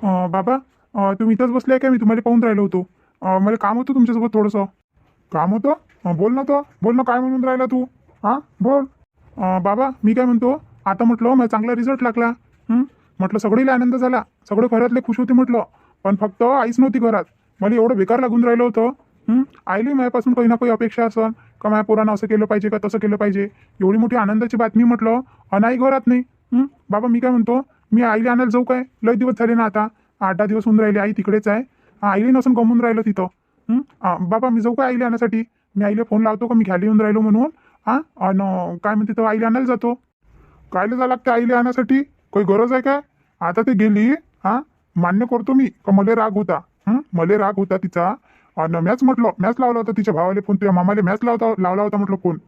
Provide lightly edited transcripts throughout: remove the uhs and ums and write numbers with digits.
बाबा, तुम्ही इथंच बसले आहे का? मी तुम्हाला पाहून राहिलो होतो. मला काम होतं तुमच्यासोबत थोडंसं. काम होतं? बोल ना, तो बोल ना, काय म्हणून राहिला तू? हां, बोल. बाबा, मी काय म्हणतो, आता म्हटलं मला चांगला रिझल्ट लागला. म्हटलं सगळीला आनंद झाला, सगळे घरातले खुश होते म्हटलं. पण फक्त आईच नव्हती घरात. मला एवढं बेकार लागून राहिलं होतं. आईली माझ्यापासून काही ना काही अपेक्षा असन का माझ्या पोरानं असं केलं पाहिजे का तसं केलं पाहिजे. एवढी मोठी आनंदाची बातमी म्हटलं, आणि आई घरात नाही. बाबा, मी काय म्हणतो, मी आईला आणायला जाऊ काय? लय दिवस झाले ना, आता 8-10 दिवस होऊन राहिले. आई तिकडेच आहे. आईला नसून गमून राहिलं तिथं. बाबा, मी जाऊ का आईला आणण्यासाठी? मी आईला फोन लावतो का मी घ्यायला येऊन राहिलो म्हणून. आणि काय म्हणते, तो आईला आणायला जातो. कायला जा लागते आईला आणण्यासाठी? काही गरज आहे काय? आता ते गेली. मान्य करतो मी का मला राग होता. मला राग होता तिचा. आणि मॅच लावला होता तिच्या भावाला फोन, तुझ्या मामाला लावला होता म्हटलं फोन.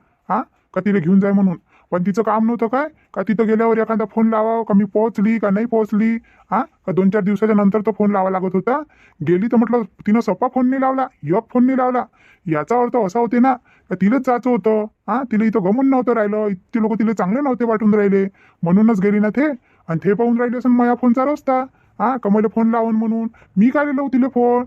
का तिला घेऊन जाय म्हणून. पण तिचं काम नव्हतं काय का तिथं गेल्यावर एखादा फोन लावावं का मी पोहोचली का नाही पोहोचली. का 2-4 दिवसाच्या नंतर तो फोन लावा लागत होता. गेली तर म्हटलं तिनं सप्पा फोन नाही लावला, एक फोन नाही लावला. याचा अर्थ असा होते ना का तिलाच जायचं होतं. तिला इथं गमून नव्हतं राहिलं. इतके लोक तिला चांगले नव्हते वाटून राहिले, म्हणूनच गेली ना ते. आणि ते पाहून राहिले असं माझ्या फोनचा रस्ता. का मला फोन लावून म्हणून मी काय लावू तिला फोन.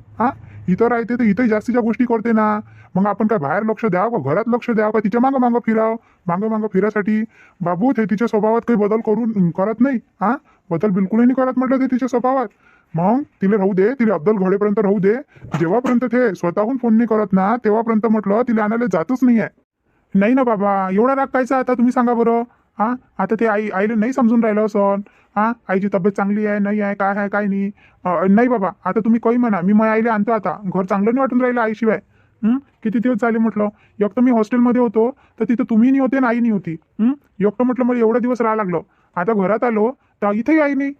इथं राहते तर इथंही जास्तीच्या गोष्टी करते ना. मग आपण काय बाहेर लक्ष द्यावं का घरात लक्ष द्यावं का तिच्या मागं फिरावं. मागं फिरासाठी बाबू ते तिच्या स्वभावात काही बदल करत नाही. बदल बिलकुलही नाही करत म्हटलं ते तिच्या स्वभावात. मग तिला राहू दे, तिला अब्दल घोडेपर्यंत राहू दे. जेव्हापर्यंत ते स्वतःहून फोन नाही करत ना, तेव्हापर्यंत म्हटलं तिला आणायला जातच नाही आहे. नाही ना बाबा, एवढा राग कायचा आता तुम्ही सांगा बरं. आता ते आईला नाही समजून राहिलं असं. आईची तब्येत चांगली आहे नाही आहे, काय आहे काय नाही. नाही बाबा, आता तुम्ही काही म्हणा, मी माझ्या आईला आणतो. आता घर चांगलं नाही वाटून राहिलं आईशिवाय. किती दिवस झाले म्हटलं. एक तर मी हॉस्टेलमध्ये होतो तर तिथं तुम्ही नाही होते ना आई नाही होती. एक तर म्हटलं मला एवढा दिवस राहा लागलं. आता घरात आलो तर इथंही आई नाही.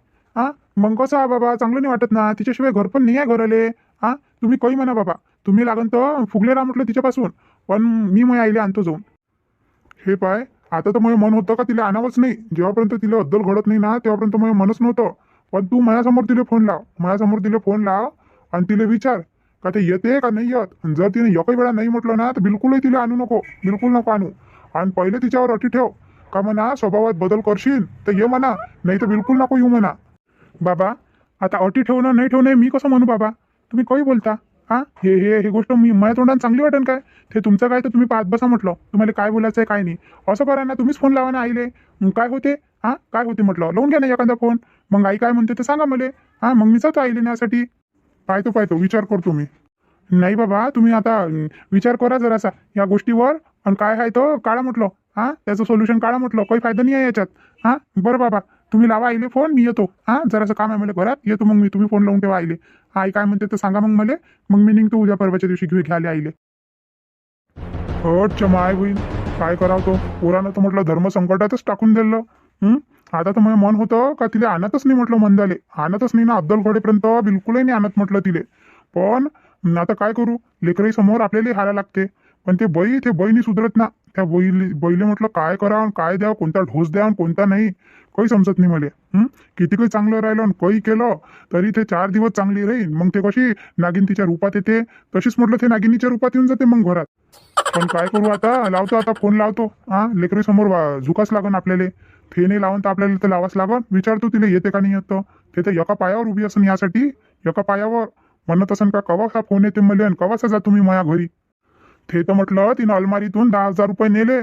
मग कसं बाबा, चांगलं नाही वाटत ना. तिच्याशिवाय घर पण नाही आहे घराले. तुम्ही काही म्हणा बाबा, तुम्ही लागन तर फुगले राहा म्हटलं तिच्यापासून. पण मी माझ्या आईला आणतो जाऊन. हे पाय, आता तर माझं मन होतं का तिला आणावंच नाही. जेव्हापर्यंत तिला अद्दल घडत नाही ना, तेव्हापर्यंत माझं मनच नव्हतं. पण तू माझ्यासमोर तिला फोन लाव आणि तिला विचार का ते येते का नाही येत. जर तिने एकही वेळा नाही म्हटलं ना, तर बिलकुलही तिला आणू नको, बिलकुल नको आणू. आणि पहिले तिच्यावर अटी ठेव का म्हणा स्वभावात बदल करशील तर ये म्हणा, नाही तर बिलकुल नको येऊ म्हणा. बाबा, आता अटी ठेवणं नाही ठेवणं मी कसं म्हणू बाबा? तुम्ही काही बोलता. हे हे हे गोष्ट मी माझ्या तोंडाने चांगली वाटेल काय? ते तुमचं काय तर तुम्ही पाहत बसा म्हटलं. तुम्हाला काय बोलायचं आहे काय नाही. असं करा ना, तुम्हीच फोन लावा ना आईले. काय होते? काय होते म्हटलं, लावून घ्या ना एखादा फोन. मग आई काय म्हणते ते सांगा मला. मग मी जातो आईले नेण्यासाठी. पाहतो विचार करतो मी. नाही बाबा, तुम्ही आता विचार करा जरासा या गोष्टीवर. आणि काय आहे तो काढा म्हटलं. त्याचं सोल्युशन काढा म्हटलं. काही फायदा नाही आहे याच्यात. बरं बाबा, तुम्ही लावा आईले फोन, मी येतो. जरासं काम आहे मला घरात, येतो मग मी. तुम्ही फोन लावून ठेवा आईले. आई काय म्हणते तर सांगा मग मला. मग मी निघतो उद्या परवाच्या दिवशी घ्यायला आईले. माय होईल. काय करावं तो पोरानं तर म्हटलं धर्म संकटातच टाकून दिलं. आता तर माझं मन होतं का तिला आणतच नाही म्हटलं. मंदाले आणतच नाही ना, अब्दल घोडेपर्यंत बिलकुलही नाही आणत म्हटलं तिले. पण आता काय करू, लेकरही समोर आपल्याला हारा लागते. पण ते बहीणी सुधरत ना. त्या बैले म्हटलं काय करावं काय द्यावं, कोणता ढोस द्यावं कोणता नाही, काही समजत नाही मला. किती काही चांगलं राहिलं आणि काही केलं तरी ते 4 दिवस चांगली राहील. मग ते कशी नागिन तिच्या रूपात येते, तशीच म्हटलं ते नागिनीच्या रूपात येऊन जाते मग घरात. पण काय करू आता, लावतो आता फोन लावतो. लेकरी समोर झुकाच लागन आपल्याला. ते नाही लावून तर आपल्याला तर लावाच लागन. विचारतो तिला येते का नाही येतं. ते तर एका पायावर उभी असन यासाठी, एका पायावर म्हणत असन का कवासा फोन येते मला आणि कवासा जा तुम्ही माझ्या घरी. ते तर म्हटलं तिनं अलमारीतून 10,000 रुपये नेले.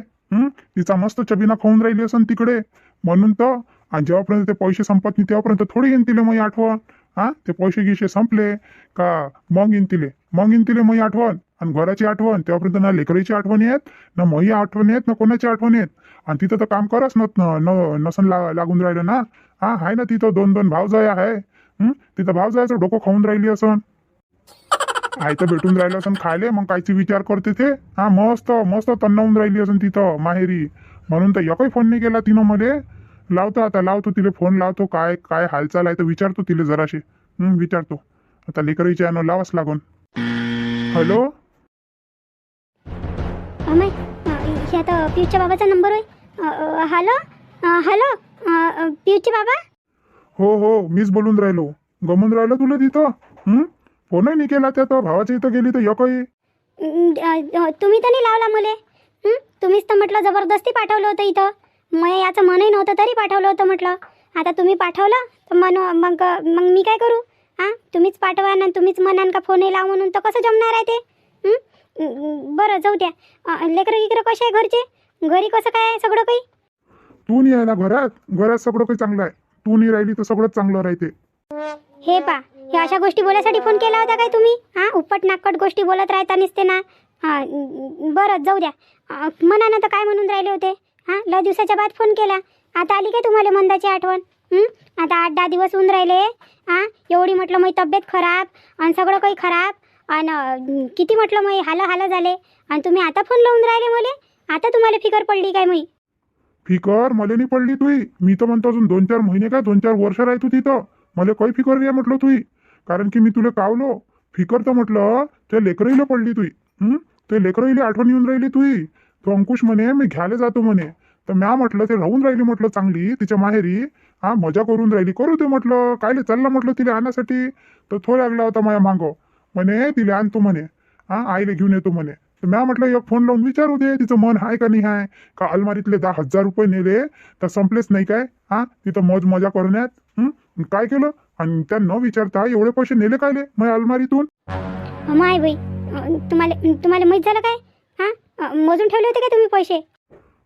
तिचा मस्त चबिना खाऊन राहिली असन तिकडे, म्हणून तर. आणि जेव्हापर्यंत ते पैसे संपत नाही तेव्हापर्यंत थोडी येईन तिले मग आठवण. ते पैसे गिसे संपले का मग येईन तिले मग आठवण. आणि घराची आठवण तेव्हापर्यंत ना लेकरीची आठवण येत ना मही आठवण येत ना कोणाची आठवण येत. आणि तिथं तर काम करच नसन लागून राहिलं ना. आहे ना तिथं 2-2 भावजया आहे. तिथं भावजयाचं डोकं खाऊन राहिली असन. तर भेटून राहिलं असं खायले, मग कायची विचार करते ते. मस्त मस्त तन्नावून राहिली असून तिथं माहेरी. म्हणून तर एकही फोन नाही केला तिनं मध्ये. लावतो तिला फोन लावतो. काय काय हालचाल आहे तर विचारतो तिला जराशी. विचारतो आता. लेकरीच्या यानं लावाच लागून. हॅलो. अमय, हे आता पियूच्या बाबाचा नंबर होय. हॅलो हॅलो, पियूचे बाबा. हो मीच बोलून राहिलो. गमून राहिलो तुला तिथं. फोनही नाही केला त्या तर भावाच्या इथं गेली तर एकही. तुम्ही तर नाही लावला मुले. तुम्हीच तर म्हटलं जबरदस्ती पाठवलं होतं इथं. मग याचं मनही नव्हतं तरी पाठवलं होतं म्हटलं. आता तुम्ही पाठवलं तर मग मी काय करू. हां तुम्हीच पाठवा ना तुम्हीच म्हणान का फोनही लाव म्हणून, तर कसं जमणार आहे ते? बरं जाऊ द्या. लेकरं गिकरं कसे आहे घरचे? घरी कसं काय आहे सगळं काही? तू नाही आहे ना घरात, घरात सगळं काही चांगलं आहे. तू नाही राहिली तर सगळंच चांगलं राहते. हे पा, हे अशा गोष्टी बोलायसाठी फोन केला होता काय तुम्ही? हां उपट नाकट गोष्टी बोलत राहता नसते ना. हां बरं जाऊ द्या. म्हणा ना तर काय म्हणून राहिले होते? हां लय दिवसाच्या बाद फोन केला, आता आली काय तुम्हाला मंदाची आठवण? आता 8-10 दिवस होऊन राहिले. हां एवढी म्हटलं माझी तब्येत खराब आणि सगळं काही खराब आणि किती म्हटलं मग हालं झाले आणि तुम्ही आता फोन लावून राहिले मला. आता तुम्हाला फिकर पडली काय मग? फिकर मला नाही पडली तुही. मी तर म्हणतो अजून 2-4 महिने काय 2-4 वर्ष राहतो तिथं. मला काही फिकर नाही म्हटलं तुही, कारण की मी तुला कावलो. फिकर तर म्हटलं त्या लेकरईला पडली तुही. ते लेकरईला आठवण येऊन राहिली तुही. तो अंकुश म्हणे मी घ्यायला जातो म्हणे, तर म्या म्हटलं ते राहून राहिली म्हटलं चांगली तिच्या माहेरी. हा मजा करून राहिली, करू ते म्हटलं. कायले चालला म्हटलं तिला आणण्यासाठी, तर तो लागला होता माझ्या मागं. म्हणे तिला आणतो म्हणे, हा आईला घेऊन येतो म्हणे. तर म्या म्हटलं एक फोन लावून विचारू दे तिचं मन आहे का नाही आहे का. अलमारीतले 10,000 रुपये नेले तर संपलेच नाही काय? हा तिथं मौज मजा करण्यात काय केलं? आणि त्या न विचारता एवढे पैसे नेले कायले माझ्या अलमारीतून? माय बाई, तुम्हाला माहीत झालं काय? हां मोजून ठेवले होते का तुम्ही पैसे?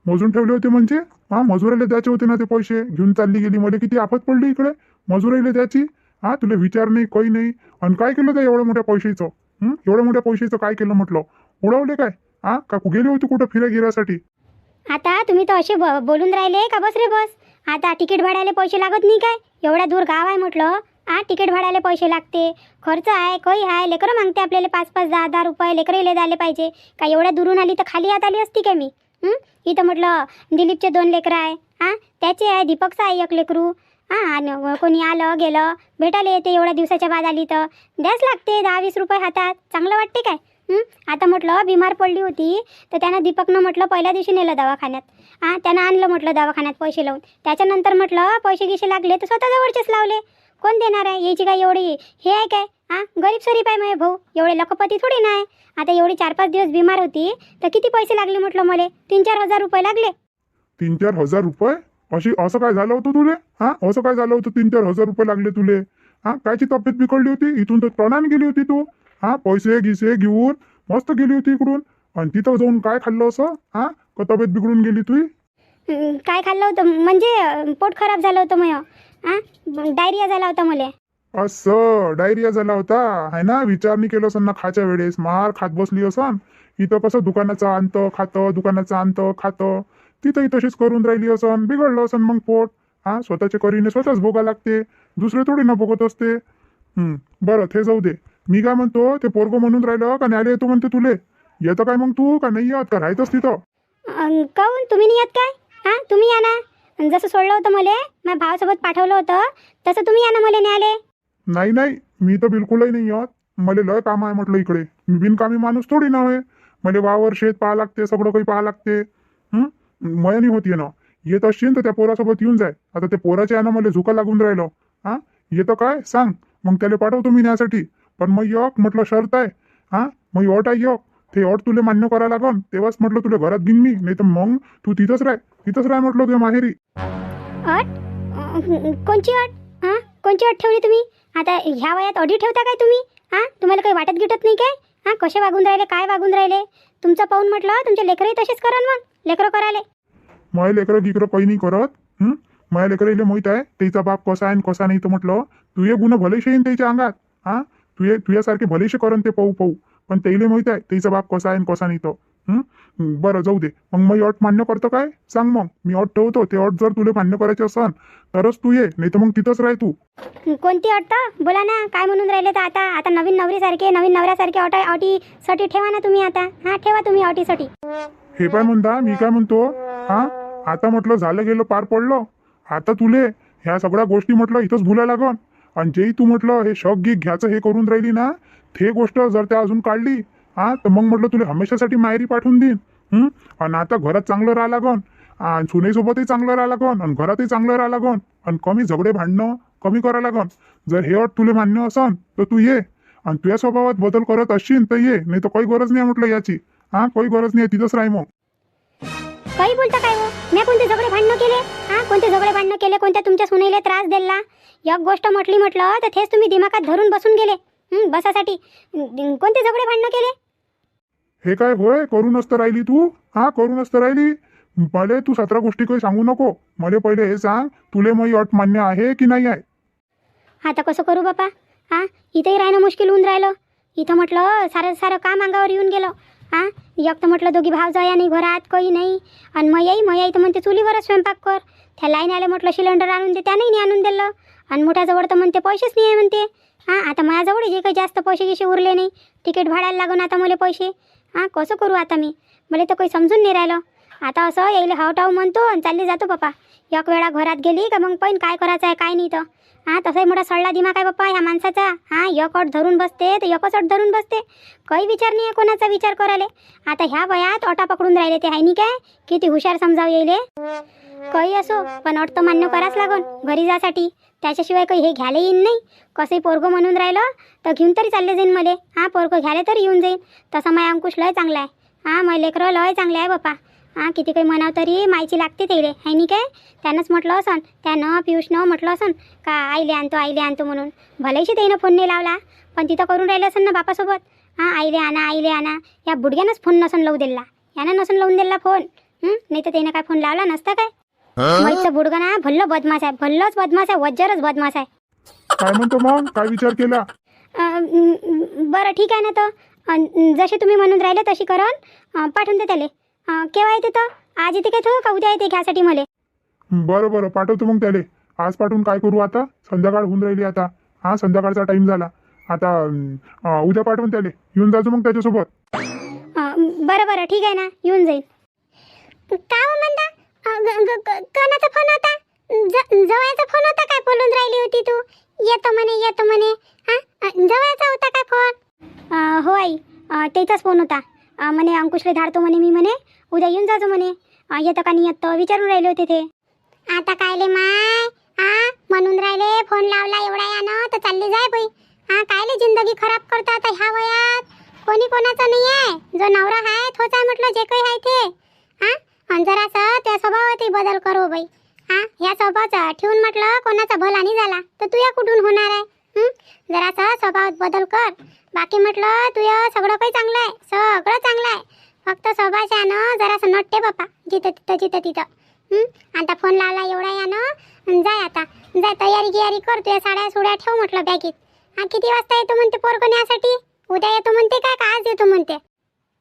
मोजून ठेवले होते म्हणजे? हा मजुराला द्यायचे होते ना ते पैसे. घेऊन चालली गेली, मला किती आफत पडली इकडे मजुराला द्यायची. हा तुला विचार नाही काही नाही. आणि काय केलं त्या एवढ्या मोठ्या पैशाचं? एवढ्या मोठ्या पैशाचं काय केलं म्हटलं? उडवले काय? हा का गेली होती कुठं फिरागिरासाठी? आता तुम्ही तर असे बोलून राहिले का? बस रे बस. आता तिकीट भाड्याला पैसे लागत नाही काय? एवढ्या दूर गाव आहे म्हटलं, तिकीट भाड्याला पैसे लागते, खर्च आहे, काही आहे. लेकरं मागते आपल्याला 5-5, 10-10 रुपये लेकरं द्यायला पाहिजे का? एवढ्या दुरून आली तर खाली हात आली असती काय मी? इथं म्हटलं दिलीपचे 2 लेकरं आहे, त्याचे आहे, दीपकचं आहे 1 लेकरू. आणि कोणी आलं गेलं भेटायला येते, एवढ्या दिवसाच्या बाद आली तर द्याच लागते 10-20 रुपये हातात. चांगलं वाटते काय? आता म्हटलं बिमार पडली होती तर त्यानं दीपकनं म्हटलं पहिल्या दिवशी नेलं दवाखान्यात. त्यानं आणलं म्हटलं दवाखान्यात पैसे लावून. त्याच्यानंतर म्हटलं पैसे गिसे लागले तर स्वतःजवळचेच लावले. कोण देणार आहे? याची काय एवढी हे आहे काय? गरीब सरीप आहे माझे भाऊ, एवढे लखपती थोडी नाही. आता एवढी 4-5 दिवस बिमार होती तर किती पैसे लागले म्हटलं मला? 3-4 हजार रुपये लागले. 3-4 हजार रुपये? असं काय झालं होतं तुले? असं काय झालं होतं 3-4 हजार रुपये लागले तुले? कायची तब्येत बिघडली होती? इथून तर प्राणाने गेली होती तू. पैसे गिसे घेऊन मस्त गेली होती इकडून, आणि तिथं जाऊन काय खाल्लं असं? का तब्येत बिघडून गेली तुझी? काय खाल्लं होतं म्हणजे पोट खराब झालं होतं मग. डायरिया झाला होता मला. असं डायरिया झाला होता आहे ना? विचार नाही केलं असं ना खाच्या वेळेस, मार खात बसली असन. इथं कसं दुकानाचं आणतं खातं, दुकानाचं आणतं खातं, तिथंही तशीच करून राहिली असन. बिघडलं असन मग पोट. स्वतःच्या करीने स्वतःच भोगा लागते, दुसरे थोडी ना भोगत असते. बरं ते जाऊ दे. मी काय म्हणतो, ते पोरगं म्हणून राहिलं का न्यायला येतो म्हणते तुले? येतं काय मग तू का नाही येत? का राहतच तिथं? काहून तुम्ही नाही येत काय? तुम्ही या ना. जसं सोडलं होतं मला माझ्या भावासोबत पाठवलं होतं तसं तुम्ही या ना मला न्यायले. नाही मी तर बिलकुलही नाही येत. मला लय काम आहे म्हटलं इकडे. मी बिनकामी माणूस थोडी ना आहे. मला वावर शेत पाहा लागते, सगळं काही पाहा लागते. मयानी होती ना. येत असशील तर त्या पोरासोबत येऊन जाय. आता त्या पोराच्या यानं मला झुका लागून राहिलो. येतं काय सांग, मग त्याला पाठवतो मी न्यासाठी. पण मग यक म्हटलं शर्त आहे. मग अट आहे यक. ते अट तुला मान्य करायला लागन, तेव्हाच म्हटलं तुला घरात घेईन मी. नाही तर मग तू तिथंच राह म्हटलं तुझ्या माहेरी. अट? कोणची अट? कोणची अट ठेवली तुम्ही? आता ह्या वयात अडी ठेवता काय तुम्ही? तुम्हाला काही वाटत गिटत नाही काय? कसे वागून राहिले, काय वागून राहिले? तुमचं पाहून म्हटलं तुमचे लेकरही तसेच करन. मग लेकरं कराले माझे लेकरं गिकरं काही नाही करत. माझ्या लेकराईले माहीत आहे त्याचा बाप कसा आहे कसा नाही. तर म्हटलं तू ये गुन्हा भलेशे येईन त्याच्या अंगात. तुझ्यासारखे भलेशे करन ते पाहू. पण त्याला माहीत आहे त्याचा बाप कसा आहे कसा नाही. तर बरं जाऊ दे. मग मी अट मान्य करतो काय सांग? मग मी अट ठेवतो. ते अट जर तुला मान्य करायचे असन तरच तू ये, नाही तर मग तिथंच राह तू. कोणती अट तर बोला ना. काय म्हणून राहिले तर आता नवीन नवरीसारखे नवीन नवऱ्यासारखे अटीसाठी ठेवा ना तुम्ही. आता ठेवा तुम्ही अटीसाठी. हे काय म्हणता? मी काय म्हणतो, आता म्हटलं झालं गेलं पार पडलं. आता तुले ह्या सगळ्या गोष्टी म्हटलं इथंच भुलायला लागन. आणि जेही तू म्हटलं हे शक गिक घ्यायचं हे करून राहिली ना, ते गोष्ट जर त्या अजून काढली तर मग म्हटलं तुला हमेशासाठी माहेरी पाठवून देईन. आणि आता घरात चांगलं राहा लागन, आणि सुनेसोबतही चांगलं राहा लागन, आणि घरातही चांगलं राहा लागन, आणि कमी झगडे भांडणं कमी करा लागन. जर हे अट तुला मान्य असन तर तू ये, आणि तुझ्या स्वभावात बदल करत असशील तर ये, नाही तर काही गरज नाही म्हटलं याची. काही गरज नाही, तिथंच राह. मग काही बोलता काय हो? मी कोणते झगडे भांडणं केले? कोणते झगडे भांडणं केले? कोणत्या तुमच्या सुनेला त्रास दिला? एक गोष्ट म्हटलं तर तेच तुम्ही दिमागात धरून बसून गेले बसासाठी. कोणते झगडे भांडणं केले? हे काय होय, करून असतं राहिली तू? करून असतं राहिली. पहिले तू 17 गोष्टी काही सांगू नको. मला पहिले हे सांग, तुले माझी अट मान्य आहे की नाही आहे? आता कसं करू बापा? इथंही राहणं मुश्किल होऊन राहिलं. इथं म्हटलं सारं सारं काम अंगावर येऊन गेलं. एक तर म्हटलं दोघी भाव जाया नाही घरात, काही नाही. आणि मयाई तर म्हणते चुलीवरच स्वयंपाक कर. त्या लाईन आले म्हटलं सिलेंडर आणून दे, त्यानंही नाही आणून दिलं. आणि मोठ्याजवळ तर म्हणते पैसेच नाही आहे म्हणते. आता माझ्याजवळ जे काही जास्त पैसे गिसे उरले नाही. तिकीट भाड्याला लागून आता मला पैसे. कसं करू आता मी? मला तर काही समजून नाही राहिलं. आता असं यायला हावटाव म्हणतो आणि चालली जातो बापा. एक वेळा घरात गेली का मग पण काय करायचं आहे काय नाही तर. तसाही मोठा सडला दिमाग आहे बाप्पा ह्या माणसाचा. एक अट धरून बसते तर एकच अट धरून बसते. काही विचार नाही आहे कोणाचा विचार करायला. आता ह्या वयात अटा पकडून राहिले ते आहे नाही काय? किती हुशार समजाव येईल. काही असो पण अट तर मान्य करावंच लागन घरी जासाठी. त्याच्याशिवाय काही हे घ्यायला येईन नाही. कसंही पोरगं म्हणून राहिलं तर घेऊन तरी चालले जाईन मले. पोरगं घ्यायला तरी येऊन जाईन. तसा माझ्या अंकुश लय चांगला आहे. माझे लेकरं लय चांगले आहे बापा. किती काही म्हणावं तरी मायची लागते तेले आहे नाही काय? त्यानंच म्हटलं असन, त्यानं पियुषनं म्हटलं असन का आईले आणतो म्हणून. भलेशी त्यानं फोन नाही लावला पण तिथं करून राहिले असन ना बापासोबत. आईले आणा. या बुडग्यानंच फोन नसन लावू दिला. यानं नसन लावून दिला फोन. नाही तर त्यानं काय फोन लावला नसता काय? मैचं बुडगा ना भल्लो बदमाश आहे. भल्लोच बदमाश आहे. वज्जरच बदमाश आहे. काय म्हणतो मग? काय विचार केला? बरं ठीक आहे ना तर जसे तुम्ही म्हणून राहिले तशी करून पाठवून दे त्याले. केव्हा येते तर? आज येते काय तो का उद्या येते घ्यासाठी मला? बरं पाठवतो मग त्याले. आज पाठवून काय करू आता? संध्याकाळ होऊन राहिली आता. संध्याकाळचा टाइम झाला आता. उद्या पाठवून त्याले येऊन जायचं मग त्याच्यासोबत. बरं ठीक आहे ना, येऊन जाईल. काय म्हणता? कोणाचा फोन होता? जवळचा फोन होता काय? बोलून राहिली होती तू येतो म्हणे. जवळचा होता काय फोन? हो आई, त्याचाच फोन होता. म्हणे अंकुशले धाडतो म्हणे मी म्हणे उद्या येऊन जायचं म्हणे. येतं का नाही येतं विचारून राहिले होते ते. आता कायले माय म्हणून राहिले फोन लावला एवढा यानं तर चालली जाय बाई. कायले जिंदगी खराब करता आता ह्या वयात. कोणी कोणाचं नाही आहे. जो नवरा आहे तोच आहे म्हटलं जे काही आहे ते. आणि जरासं त्या स्वभावातही बदल करो बाई. ह्या स्वभावाचा ठेवून म्हटलं कोणाचा भला नाही झाला तर तुया कुठून होणार आहे? जरासा स्वभावात बदल कर. बाकी म्हटलं तुया सगळं काही चांगलं आहे. सगळं चांगलं आहे. फक्त स्वभावाच्यानं जरासं नटते बापा जिथं तिथं. आता फोन लावला एवढा यानं. जाय आता जाय तयारी कर. तुया साड्या सुड्या ठेव म्हटलं बॅगीत. किती वाजता येतो म्हणते पोरगं न्यासाठी? उद्या येतो म्हणते काय का आज येतो म्हणते?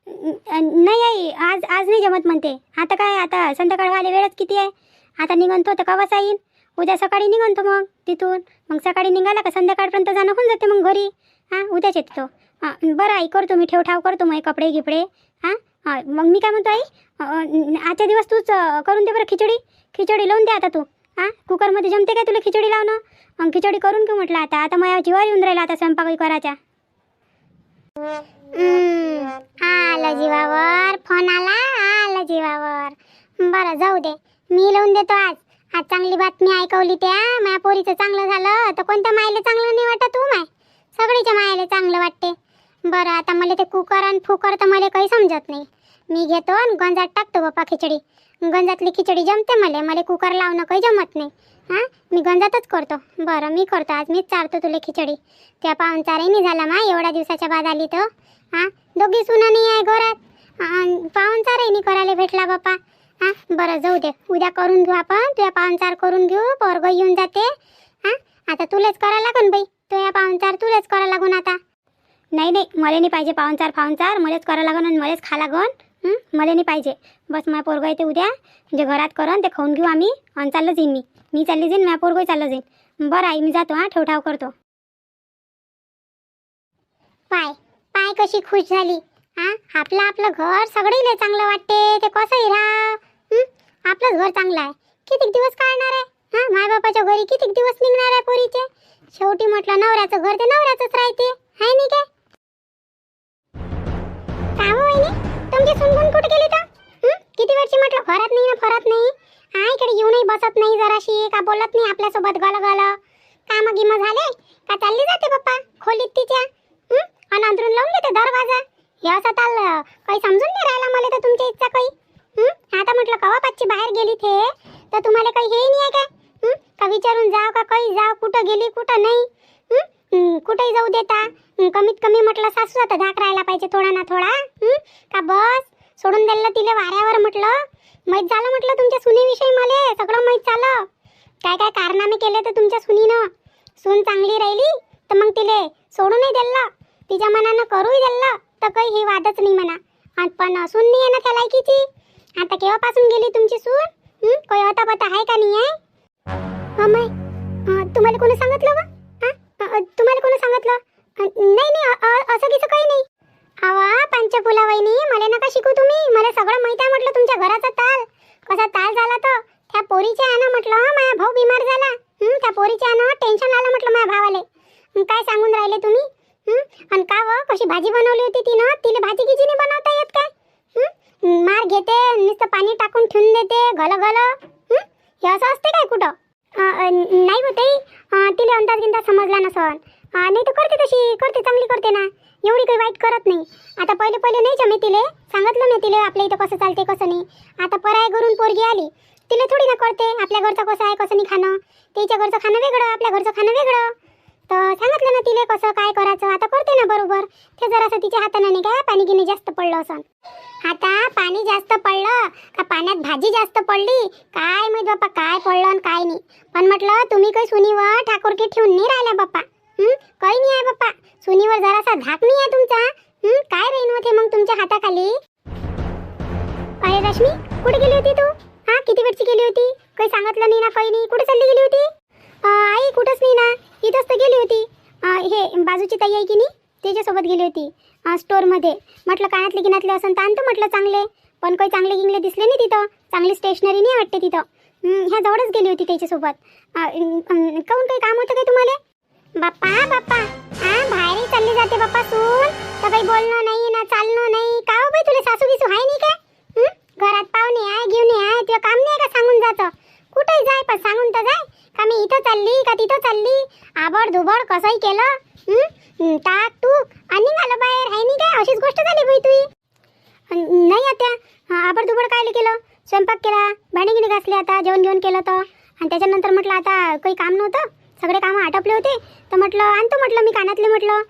नाही आई, आज नाही जमत म्हणते. आता काय आता संध्याकाळ व्हायला वेळच किती आहे. आता निघणतो तर कवाच येईन. उद्या सकाळी निघणतो मग तिथून. मग सकाळी निघाला का संध्याकाळपर्यंत जाणं होऊन जाते मग घरी. उद्याच येतो. बरं आई, करतो मी ठेव करतो मग कपडे गिपडे. मग मी काय म्हणतो आई, आजच्या दिवस तूच करून दे बरं खिचडी लावून दे आता तू. कुकरमध्ये जमते काय तुला खिचडी लावणं? मग खिचडी करून घेऊ म्हटलं आता माझ्या जीवावर येऊन राहिला आता स्वयंपाकही करायचा. आला जीवावर फोन आला जीवावर. बरं जाऊ दे, मी लावून देतो आज चांगली बातमी ऐकवली त्या माझ्या पोरीचं चांगलं झालं तर कोणत्या मायले चांगलं नाही वाटत तू माय? सगळीच्या मायाले चांगलं वाटते. बरं आता मला ते कुकर आणि फुकर तर मला काही समजत नाही. मी घेतो आणि गंजात टाकतो बापा खिचडी. गंजातली खिचडी जमते मला कुकर लावणं काही जमत नाही. मी गंजातच करतो. बरं मी करतो आज, मीच चारतो तुला खिचडी. त्या पाहुणचारही नाही झाला मा एवढ्या दिवसाच्या बाद आली तर. दोघी सुना नाही आहे घरात. पाहुणचारही नाही करायला भेटला बापा. बरं जाऊ दे, उद्या करून घेऊ आपण. तुझ्या पाहुणचार करून घेऊ. पोरगं येऊन जाते. आता तुलाच करायला लागन बाई. तुझ्या पाहुणचार तुलाच करायला लागून आता. नाही मला नाही पाहिजे पाहुणचार. मलाच करायला लागन आणि मलाच खा लागन. मला नाही पाहिजे. बस माझ्या पोरगं येते उद्या जे घरात करून ते खाऊन घेऊ आम्ही आणि चाललं जाईन मी चालली जाईन. माझ्या पोरगंही चाललं जाईन. बरं आई, मी जातो. ठेव करतो. पाय कशी खुश झाली. आपलं घर सगळीले चांगलं वाटते. ते कसंही राहा. आपलंच घर चांगलं आहे. किती दिवस काढणार आहे? मायबापाच्या घरी किती दिवस निघणार आहे पोरीचे? शेवटी म्हटलं नवऱ्याचं घर ते नवऱ्याचंच राहते. हाय नाही काय? काम वहिनी तुमची सुनगुन कुठे गेली तर? किती वेळची म्हटलं घरात नाही ना फरत नाही. इकडे येऊनही बसत नाही जराशी का बोलत नाही आपल्यासोबत गल. काम गिम झाले का चालली जाते बाप्पा खोलीत तिच्या. आणि अंदरून लावून घेते दरवाजा. हे असं काही समजून नाही राहिला मला तर तुमची इच्छा काही. आता म्हटलं कवापाची बाहेर गेली थे तर तुम्हाला काही हे नाही आहे काय? का विचारून जाव का काही जाव, कुठं गेली कुठं नाही? कुठेही जाऊ देता? कमीत कमी म्हटलं सासू आता धाक राहायला पाहिजे थोडा ना थोडा. का बस सोडून द्यायला तिले वाऱ्यावर? म्हटलं माहीत झालं म्हटलं तुमच्या सुनेविषयी मला सगळं माहीत झालं. काय काय कारनामे केले तर तुमच्या सुनीनं. सून चांगली राहिली तर मग तिले सोडूनही दिलं, तिच्या मनानं करूही दिलं तर काही हे वादच नाही म्हणा. पण सून नाही आहे ना त्या लायकीची. आता केव्हापासून गेली तुमची सून? काही होता पता आहे का नाही आहे? अमाय तुम्हाला कोणी सांगितलं वा? तुम्हाला कोणी सांगितलं? नाही नाही असं किचं काही नाही. आवा पंचफुला वहिनी मला नका शिकू तुम्ही. मला सगळं माहित आहे म्हटलं तुमच्या घराचा ताल. कसा ताल झाला तर त्या पोरीच्या यानं म्हटलं माझा भाऊ बिमार झाला. त्या पोरीच्या यानं टेन्शन आलं म्हटलं माझ्या भावाले. काय सांगून राहिले तुम्ही? आणि का व कशी भाजी बनवली होती तिनं? तिला भाजी किची नाही बनवता येत काय? मार घेते, नुसतं पाणी टाकून ठेवून देते घल घल. हे असं असते काय कुठं? नाही होते तिला अंदाज गिंदाज समजला नसन. नाही तर करते तशी करते, चांगली करते ना, एवढी काही वाईट करत नाही. आता पहिले पहिले नाही जमे तिले सांगितलं नाही तिले आपल्या इथं कसं चालते कसं नाही. आता पराय घरून पोरगी आली तिला थोडी ना कळते आपल्या घरचं कसं आहे कसं नाही खाणं. तिच्या घरचं खाणं वेगळं, आपल्या घरचं खाणं वेगळं. तर सांगितलं ना तिले कसं काय करायचं. आता करते ना बरोबर. ते जरासं तिच्या हातानं नाही काय पाणी गिनी जास्त पडलं असं. आता पाणी जास्त पडलं का पाण्यात भाजी जास्त पडली काय माहित बाप्पा, काय पडलं आणि काय नाही. पण म्हटलं तुम्ही काही सुनीवर ठाकूरकी ठेवून नाही राहिल्या बाप्पा. काही नाही आहे बाप्पा, सुनीवर जरासा धाक नाही आहे तुमचा. काय राहीन होते मग तुमच्या हाताखाली? अरे रश्मी कुठे गेली होती तू? किती वेळची गेली होती? काही सांगितलं नाही ना काही नाही. कुठे चालली गेली होती? आई कुठंच नाही ना, इथंच तर गेली होती. हे बाजूची ताई आहे की नाही त्याच्यासोबत गेली होती स्टोअरमध्ये. म्हटलं कानातले गिनातले असं तर आणतो म्हटलं चांगले. पण काही चांगले गिंगले दिसले नाही तिथं, चांगली स्टेशनरी नाही वाटते तिथं. ह्या जवळच गेली होती त्याच्यासोबत. काहून काही काम होतं काय तुम्हाला? बाप्पा बाप्पा बाहेरही चालली जाते बाप्पा सून तर काही बोलणं नाही ना चालणं नाही. का हो बाई तुला सासू गिसू आहे नाही काय? घरात पाहुणे आहे घेऊन आहे तुला काम नाही का सांगून जातं? कुठेही जाय पण सांगून तर जाय. का मी इथं चालली का तिथं चालली, आबड धुबड कसंही केलं टाक टूक आणि निघालं बाहेर. आहे नाही काय? अशीच गोष्ट झाली बाई तुझी. नाही आता आबड धुबड काय केलं? स्वयंपाक केला, भांडी गिणी घासले, आता जेवण घेऊन केलं तर. आणि त्याच्यानंतर म्हटलं आता काही काम नव्हतं, सगळे कामं आटपले होते तर म्हटलं आणतो म्हटलं मी कानातले. म्हटलं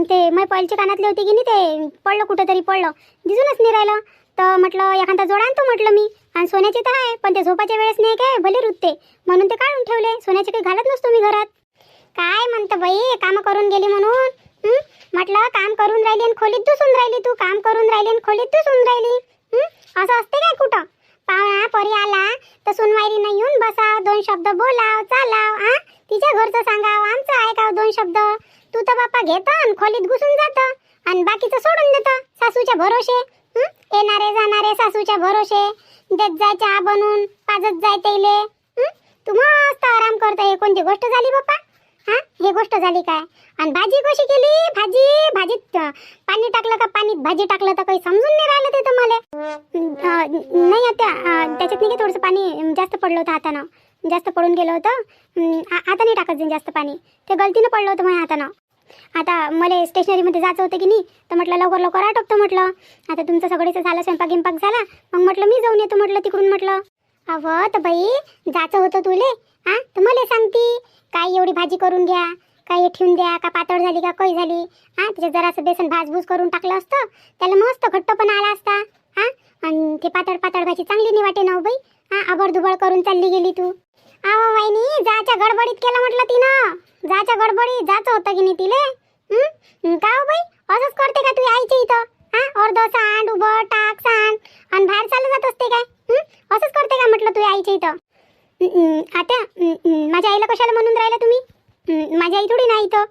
ते मग पहिलचे कानातले होते की नाही ते पडलं कुठंतरी पडलं, दिसूनच नाही राहिलं. तर म्हटलं एखादा जोड आणतो म्हटलं मी. आणि सोन्याचे तर आहे पण ते झोपाच्या वेळेस नाही काय भले रुतते म्हणून ते काढून ठेवले. सोन्याचे काही घालत नसतो मी घरात. काय म्हणतं बाई कामं करून गेली म्हणून? म्हटलं काम करून राहिली आणि खोलीत दुसून राहिली तू. काम करून राहिली आणि खोलीत दुसून राहिली. असं असते काय कुठं? पाहुणा परी आला तर सुनवायरी नाही येऊन बसाव, दोन शब्द बोलाव चालाव. तिच्या घरचं सांगाव, आमचं ऐकाव दोन शब्द. तू तर बाप्पा घेतं आणि खोलीत घुसून जातं आणि बाकीचं सोडून देतं सासूच्या भरोसे. येणारे जाणारे सासूच्या भरोसे देत जाय चहा बनवून, पाजत जाय तेले. तू मस्त आराम करतो. हे कोणती गोष्ट झाली बाप्पा? हे गोष्ट झाली काय? आणि भाजी कशी केली? भाजीत पाणी टाकलं का पाणीत भाजी टाकलं तर काही समजून नाही राहिलं ते तर मला. नाही आता त्याच्यात नाही का थोडंसं पाणी जास्त पडलं होतं हातानं, जास्त पडून गेलं होतं. आता नाही टाकत जास्त पाणी, ते गलतीनं पडलं होतं माझ्या हातानं. आता मला स्टेशनरीमध्ये जायचं होतं की नाही तर म्हटलं लवकर लवकर आटपतो म्हटलं. आता तुमचं सगळीचं झालं, स्वयंपाक गिंपाक झाला, मग म्हटलं मी जाऊन येतो म्हटलं तिकडून. म्हटलं अवं तर बाई जायचं होतं तुले तर मला सांगती काय एवढी भाजी करून घ्या, काय हे ठेवून द्या, का पातळ झाली का काही झाली. त्याच्यात जरासं बेसन भाजभूज करून टाकलं असतं त्याला मस्त घट्टपणा आला असता. आणि ते पातळ पातळ भाजी चांगली नाही वाटे ना बाई. आबडधुबड करून चालली गेली तू. आवा वाहिनी जायच्या गडबडीत केलं म्हटलं तिनं. जायच्या गडबडीत जायचं होतं की नाही तिले? का हो बाई असंच करते का तू आईच्या इथं? अर्ध सांड उभं टाक सांड आणि बाहेर चालू जात असते काय? असंच करते का म्हटलं तू आईच्या इथं? आता माझ्या आईला कशाला म्हणून राहिला तुम्ही? माझी आई थोडी नाही इथं.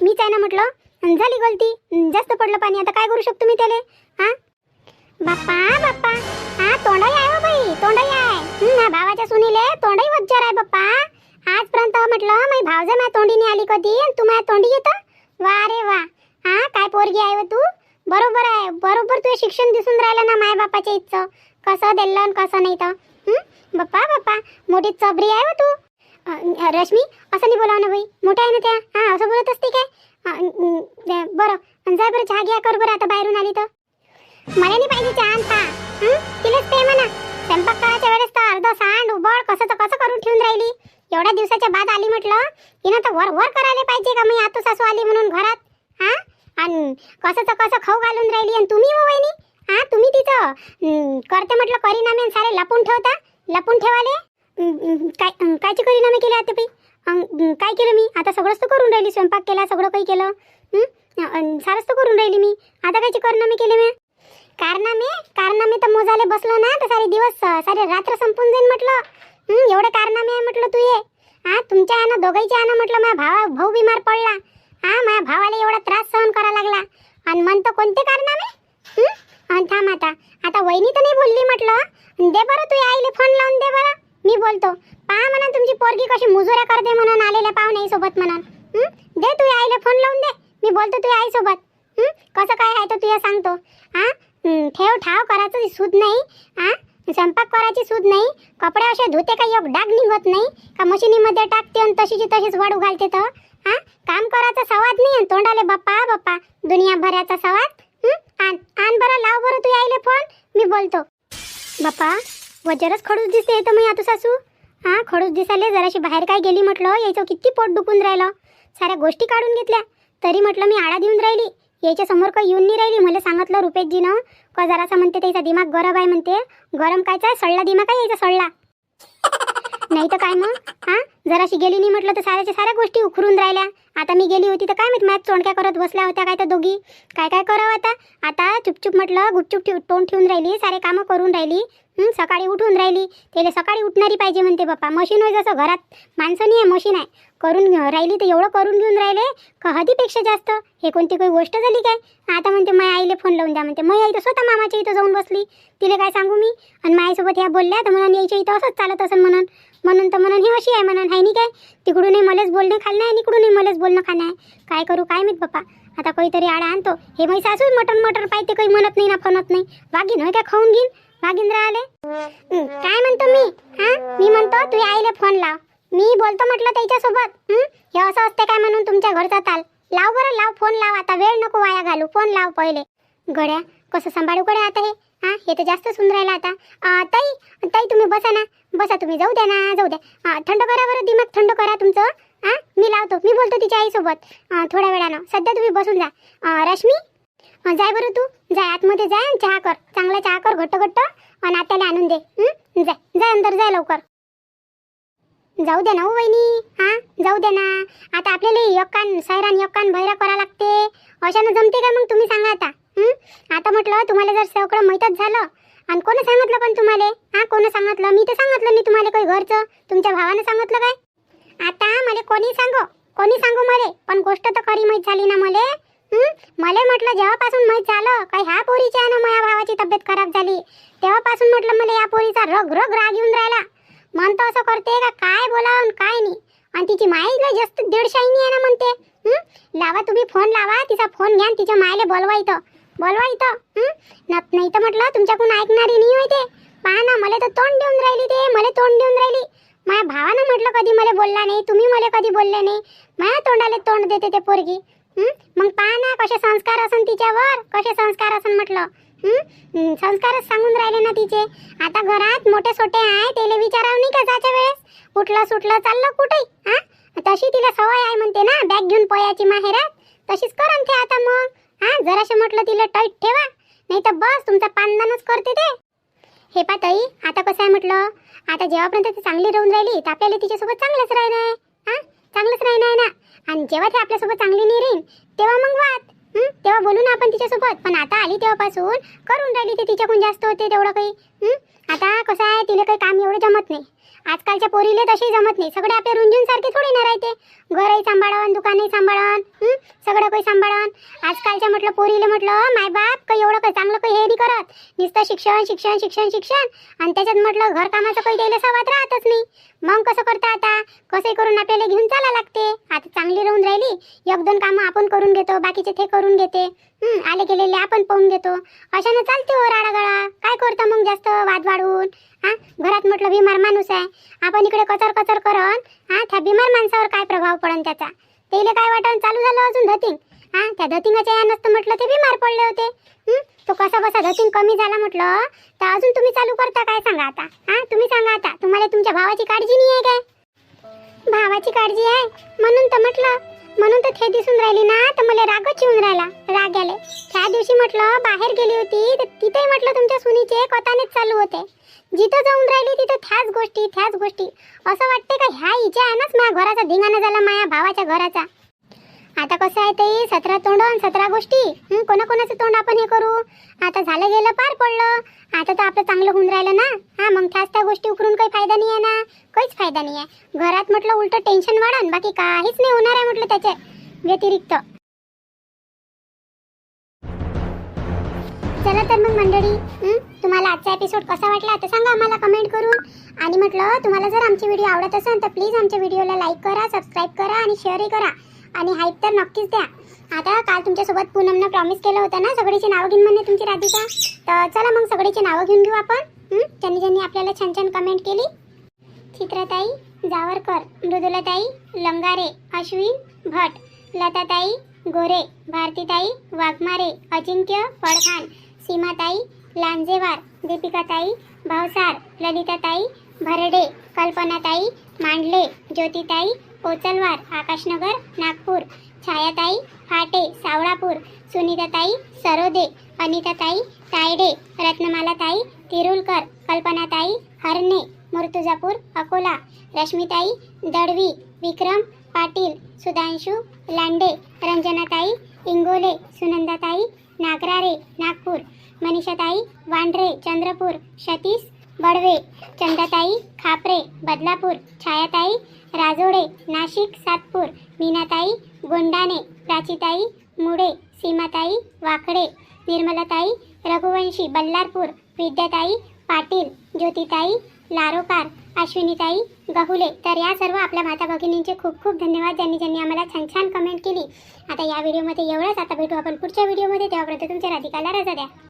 मीच आहे ना म्हटलं. झाली गलती, जास्त पडलं पाणी, आता काय करू शकतो मी त्याले? बाप्पा बाप्पा तोंडही आहे हो बाई, तोंडही आहे. भावाच्या सुनीले तोंडही वज्जर आहे बाप्पा. आजपर्यंत म्हटलं माझी भावजा माझ्या तोंडी नाही आली कधी आणि तू माझ्या तोंडी येतं. वा रे वा. काय पोरगी आहे व तू. बरोबर आहे, बरोबर तुझे शिक्षण दिसून राहिलं ना माय बापाच्या इथचं, कसं दिलं आणि कसं नाही तर. बाप्पा बाप्पा मोठी चबरी आहे व तू. रश्मी असं नाही बोलाव ना बाई, मोठ्या आहे ना त्या. असं बोलत असते काय? बरं जाय बरं चहा घ्या कर बरं, आता बाहेरून आली तर. मला नाही पाहिजे चहा. तिलाच पे म्हणा. स्वयंपाक करायच्या वेळेस तर अर्ध सांड उबड कसं करून ठेवून राहिली. एवढ्या दिवसाच्या बाद आली म्हटलं, तिनं तर वर वर करायला पाहिजे का मी आतू सासू आली म्हणून घरात. हा, आणि कसं खाऊ घालून राहिली. आणि तुम्ही हो वहिनी, हा तुम्ही तिचं करते म्हटलं परिणामे सारे लपून ठेवता. लपून ठेवाले कायचे परिणामे केले आता बाई. काय केलं मी आता? सगळंच तर करून राहिली. स्वयंपाक केला, सगळं काही केलं. सारंच तर करून राहिली मी. आता कायचे कारनामे केले मी? कारनामे तर मोजाले बसलो ना तर सारे दिवस सारे रात्र संपून जाईन म्हटलं. एवढे कारनामे आहे म्हटलं तू ये. हा, तुमच्या यानं दोघांच्या यानं म्हटलं माझा भाऊ बिमार पडला. हा, माझ्या भावाला एवढा त्रास सहन करा लागला. आणि म्हणतो कोणते कारनामे? आणि थांब आता वहिनी तर नाही बोलली म्हटलं. दे बरं तू आईले फोन लावून दे बरं. मी बोलतो. पहा म्हणा तुमची पोरगी कशी मुजुऱ्या करते म्हणून आलेल्या पाहुण्यासोबत म्हणून. दे तू आईले फोन लावून दे. मी बोलतो तू आईसोबत. कसं काय आहे तर तुला सांगतो. हा, ठेव ठाव करायचं सूद नाही. हा, स्वयंपाक करायची सूद नाही. कपडे असे धुते काही एक डाग निघत नाही का मशिनीमध्ये टाकते आणि तशीची तशीच वाढू घालते तर. हा, काम करायचा सवाद नाही आणि तोंडाले बाप्पा दुनिया भराचा सवाद. आण बरं, लाव बरं तू आईले फोन. मी बोलतो. बाप्पा वजरच खडूस दिसते तर मी आता सासू. हा, खडूस दिसाले जराशी बाहेर काय गेली म्हटलं. यायचं किती पोट दुखून राहिलं. साऱ्या गोष्टी काढून घेतल्या तरी म्हटलं मी आळा देऊन राहिली. याच्या समोर काही येऊन नाही राहिली. मला सांगितलं रुपेशजीनं का जरासा म्हणते त्याचा दिमाग गरम आहे म्हणते. गरम कायचा सडला दिमाग आहे यायचा सडला. नाही तर काय मग. हा, जराशी गेली नाही म्हटलं तर साऱ्याच्या साऱ्या गोष्टी उखरून राहिल्या. आता मी गेली होती तर काय माहित मॅच चोंडक्या करत बसल्या होत्या काय तर दोघी. काय करावं आता चुपचुप म्हटलं गुपचूप तोंड ठेवून राहिली. सारे कामं करून राहिली. सकाळी उठून राहिली. त्याला सकाळी उठणारी पाहिजे म्हणते बाप्पा. मशीन होय जसं घरात माणसं नाही आहे मशीन आहे. करून राहिली तर एवढं करून घेऊन राहिले का हदीपेक्षा जास्त. हे कोणती काही गोष्ट झाली काय? आता म्हणते माझ्या आईले फोन लावून द्या म्हणते. माझी आई तर स्वतः मामाच्या इथं जाऊन बसली. तिला काय सांगू मी. आणि माझ्यासोबत ह्या बोलल्या तर म्हणून यायच्या इथं असंच चालत असेल म्हणून तर म्हणून हे अशी आहे म्हणून आहे नाही काय. तिकडूनही मलाच बोलणं खाल्लं आहे आणि इकडूनही मलाच बोलणं खाणं आहे. काय करू काय माहीत बाप्पा. आता काहीतरी आडा आणतो. हे माझी सासू मटर पाहिजे काही म्हणत नाही ना फणत नाही. वागीन होय काय खाऊन घेईन वागीन राहिले. काय म्हणतो मी. हा, मी म्हणतो तू आईले फोन लाव. मी बोलतो म्हटलं त्याच्यासोबत. हे असं असते काय म्हणून तुमच्या घरचा ताल. लाव बरं, लाव फोन लाव. आता वेळ नको वाया घालू. फोन लाव पहिले. गड्या कसं सांभाळू कडे आता हे. हा, हे तर जास्त सुन राहिलं आता. ताई तुम्ही बसा ना. बसा तुम्ही. जाऊ द्या ना जाऊ द्या. थंड करा बरं, दिमाग थंड करा तुमचं. हा, मी लावतो. मी बोलतो तिच्या आईसोबत थोड्या वेळानं. सध्या तुम्ही बसून जा. रश्मी जाय बरं तू. जाय आतमध्ये जाय आणि चहा कर. चांगला चहा कर घट्ट आणि आत्याला आणून दे. जाय अंदर जाय लवकर. जाऊ दे ना हो वहिनी. हा, जाऊ दे ना. आता आपल्याला एक कान सैरान एक कान बहिरा करा लागते. अशानं जमते का मग तुम्ही सांगा आता. आता म्हटलं तुम्हाला जर सगळं माहीतच झालं आणि कोणी सांगितलं पण तुम्हाला. हा, कोणी सांगितलं? मी तर सांगितलं नाही तुम्हाला काही घरचं. तुमच्या भावानं सांगितलं काय? आता मला कोणी सांगू मला. पण गोष्ट तर खरी माहीत झाली ना मला. मला म्हटलं जेव्हापासून माहीत झालं काय ह्या पोरीच्या ना माझ्या भावाची तब्येत खराब झाली तेव्हापासून म्हटलं मला या पोरीचा रग राग येऊन राहिला. म्हणतो असं करते का काय बोलावून काय नाही. आणि तिची माईला जास्त 150 आहे ना म्हणते. लावा तुम्ही फोन लावा. तिचा फोन घ्या तिच्या मायले बोलवा इथं. नाही तर म्हटलं तुमच्याकडून ऐकणारी नाही होय ते. पहा ना मला तर तोंड देऊन राहिली ते. मला तोंड देऊन राहिली. माझ्या भावानं म्हटलं कधी मला बोलला नाही. तुम्ही मला कधी बोलले नाही. माझ्या तोंडाला तोंड देते ते पोरगी. मग पहा ना कसे संस्कार असन तिच्यावर. कसे संस्कार असन म्हटलं. संस्कारच सांगून राहिले ना तिचे. आता घरात मोठे सोटे आहे त्याला विचारावं नाही का जायच्या वेळेस. उठलं सुटलं चाललं कुठे. हा, तशी तिला सवय आहे म्हणते ना बॅग घेऊन पोयाची माहेरात. तशीच करन ते आता मग. हा, जराशे म्हटलं तिला टाईट ठेवा नाही तर बस तुमचा पानदानच करते ते. हे पा ताई आता कसं आहे म्हटलं. आता जेव्हापर्यंत ती चांगली राहून राहिली तर आपल्याला तिच्यासोबत चांगलंच राहणं आहे. हा, चांगलंच राहणं आहे ना. आणि जेव्हा ती आपल्यासोबत चांगली नाही राहील तेव्हा मग वाद. तेव्हा बोलू ना आपण तिच्यासोबत. पण आता आली तेव्हापासून करून राहिली ते तिच्याकडून जास्त होते तेवढं काही. आता कसं आहे तिला काही काम एवढं जमत नाही. आजकालच्या पोरीले तशी जमत नाही. सगळे आपल्या रुंजून सारखे थोडी ना राहते. घरही सांभाळण दुकानही सांभाळण सगळं काही सांभाळण. आजकालच्या म्हटलं पोरीले म्हटलं मायबाप काही एवढं काही चांगलं काही हे नाही करत. नुसतं शिक्षण आणि त्याच्यात म्हटलं घरकामाचं काही द्यायला सवाद राहतच नाही. मग कसं करता आता. कसंही करून आपल्याला घेऊन चाला लागते. आता चांगली राहून राहिली 1-2 कामं आपण करून घेतो. बाकीचे ते करून घेते. आले गेलेले आपण पाहून घेतो. अशानं चालते हो राडागळा. काय करता मग जास्त वाद वाढवून. हा, घरात म्हटलं बिमार माणूस आहे. आपण इकडे कचर करन. हा, त्या बिमार माणसावर काय प्रभाव पडन त्याचा. त्याला काय वाटन चालू झालं अजून धतिंग. हा त्या धतिंगाच्या या नसतं म्हटलं ते बिमार पडले होते. तो कसा बसा धतिंग कमी झाला म्हटलं तर अजून तुम्ही चालू करता काय सांगा आता. हा तुम्ही सांगा आता, तुम्हाला तुमच्या भावाची काळजी नाही आहे काय? भावाची काळजी आहे म्हणून तर म्हटलं, म्हणून तर ते दिसून राहिली ना तर मला रागच येऊन राहिला. राग आले त्या दिवशी म्हटलं बाहेर गेली होती तर तिथेही म्हटलं तुमच्या सुनीचे कथानेच चालू होते. जिथं जाऊन राहिली तिथं त्याच गोष्टी. असं वाटते का ह्या हिच्या आहे नाच माझ्या घराचा धिंगाणा झाला माझ्या भावाच्या घराचा. आता कसं आहे ते 17 तोंड 17 गोष्टी. कोणाकोणाचं तोंड आपण हे करू. आता झालं गेलं पार पडलं. आता तर आपलं चांगलं होऊन राहिलं ना. हा मग त्या गोष्टी उकरून काही फायदा नाही आहे ना, काहीच फायदा नाही आहे. घरात म्हटलं उलट टेन्शन वाढन, बाकी काहीच नाही होणार आहे म्हटलं त्याच्या व्यतिरिक्त. चला तर मग मंडळी, तुम्हाला आजचा एपिसोड कसा वाटला तर सांगा आम्हाला कमेंट करून. आणि म्हटलं तुम्हाला जर आमची व्हिडिओ आवडत असेल तर प्लीज आमच्या व्हिडिओला लाईक करा, सबस्क्राईब करा आणि शेअरही करा आणि हाईप तर नक्कीच द्या. आता काल तुमच्यासोबत पूनमनं प्रॉमिस केलं होतं ना सगळीची नावं घेऊन म्हणणे तुमची राधिका. तर चला मग सगळीची नावं घेऊन घेऊ आपण. ज्यांनी आपल्याला छान छान कमेंट केली. चित्रताई जावरकर, मृदुलाताई लंगारे, अश्विन भट, लताताई गोरे, भारतीताई वाघमारे, अजिंक्य फडखान, सीमाताई लांजेवार, दीपिकाताई भावसार, ललिताताई भरडे, कल्पनाताई मांडले, ज्योतिताई पोचलवार, आकाशनगर नागपूर, छायाताई फाटे सावळापूर, सुनीताताई सरोदे, अनिताताई तायडे, रत्नमालाताई तिरुलकर, कल्पनाताई हरणे, मुर्तुजापूर अकोला, रश्मिताई दडवी, विक्रम पाटील, सुधांशू लांडे, रंजनाताई इंगोले, सुनंदाताई नागरारे नागपूर, मनीषाताई वांढरे चंद्रपूर, सतीश बडवे, चंदाताई खापरे बदलापूर, छायाताई राजोडे नाशिक सातपूर, मीनाताई गोंडाने, प्राचीताई मुडे, सीमाताई वाकडे, निर्मलाताई रघुवंशी बल्लारपूर, विद्याताई पाटील, ज्योतिताई लारोकार, अश्विनीताई गहुले. तर या सर्व आपल्या माता भगिनींचे खूप खूप धन्यवाद ज्यांनी आम्हाला छान छान कमेंट केली. आता या व्हिडिओमध्ये एवढंच. आता भेटू आपण पुढच्या व्हिडिओमध्ये. तेव्हापर्यंत तुमच्या राधिकाला रजा द्या.